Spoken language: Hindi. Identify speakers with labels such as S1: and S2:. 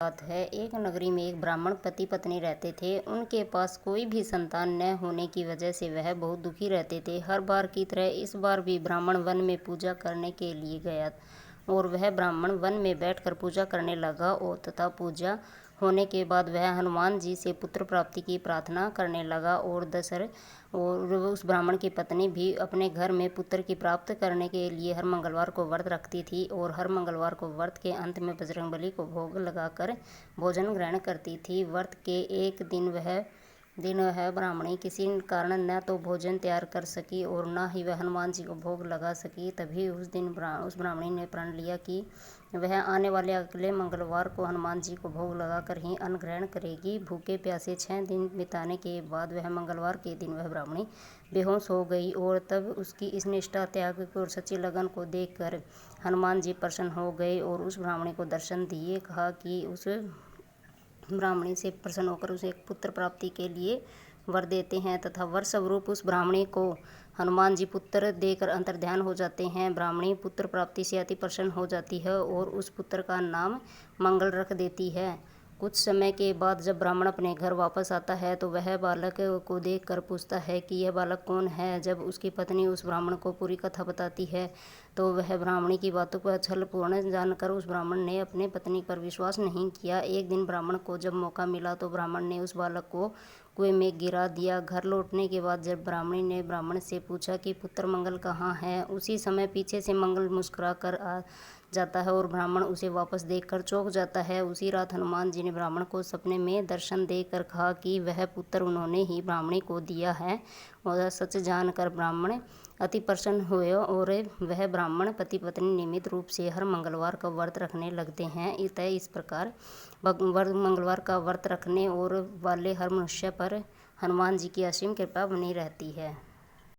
S1: बात है, एक नगरी में एक ब्राह्मण पति पत्नी रहते थे। उनके पास कोई भी संतान न होने की वजह से वह बहुत दुखी रहते थे। हर बार की तरह इस बार भी ब्राह्मण वन में पूजा करने के लिए गया और वह ब्राह्मण वन में बैठकर पूजा करने लगा और तथा पूजा होने के बाद वह हनुमान जी से पुत्र प्राप्ति की प्रार्थना करने लगा और उस ब्राह्मण की पत्नी भी अपने घर में पुत्र की प्राप्त करने के लिए हर मंगलवार को व्रत रखती थी और हर मंगलवार को व्रत के अंत में बजरंगबली को भोग लगाकर भोजन ग्रहण करती थी। व्रत के एक दिन वह ब्राह्मणी किसी कारण न तो भोजन तैयार कर सकी और न ही वह हनुमान जी को भोग लगा सकी। तभी उस दिन उस ब्राह्मणी ने प्रण लिया कि वह आने वाले अगले मंगलवार को हनुमान जी को भोग लगाकर ही अन्न ग्रहण करेगी। भूखे प्यासे 6 दिन बिताने के बाद वह मंगलवार के दिन वह ब्राह्मणी बेहोश हो गई और तब उसकी इस निष्ठा, त्याग और सच्ची लगन को देखकर हनुमान जी प्रसन्न हो गए और उस ब्राह्मणी को दर्शन दिए। कहा कि उस ब्राह्मणी से प्रसन्न होकर उसे एक पुत्र प्राप्ति के लिए वर देते हैं तथा वर स्वरूप उस ब्राह्मणी को हनुमान जी पुत्र देकर अंतर्ध्यान हो जाते हैं। ब्राह्मणी पुत्र प्राप्ति से अति प्रसन्न हो जाती है और उस पुत्र का नाम मंगल रख देती है। कुछ समय के बाद जब ब्राह्मण अपने घर वापस आता है तो वह बालक को देखकर पूछता है कि यह बालक कौन है। जब उसकी पत्नी उस ब्राह्मण को पूरी कथा बताती है तो वह ब्राह्मणी की बातों को छलपूर्ण जानकर उस ब्राह्मण ने अपने पत्नी पर विश्वास नहीं किया। एक दिन ब्राह्मण को जब मौका मिला तो ब्राह्मण ने उस बालक को कुएं में गिरा दिया। घर लौटने के बाद जब ब्राह्मणी ने ब्राह्मण से पूछा कि पुत्र मंगल कहाँ है, उसी समय पीछे से मंगल मुस्कुरा कर आ जाता है और ब्राह्मण उसे वापस देखकर चौंक जाता है। उसी रात हनुमान जी ने ब्राह्मण को सपने में दर्शन देकर कहा कि वह पुत्र उन्होंने ही ब्राह्मणी को दिया है और सच जानकर ब्राह्मण अति प्रसन्न हुए और वह ब्राह्मण पति पत्नी नियमित रूप से हर मंगलवार का व्रत रखने लगते हैं। इस प्रकार मंगलवार का व्रत रखने और वाले हर मनुष्य पर हनुमान जी की असीम कृपा बनी रहती है।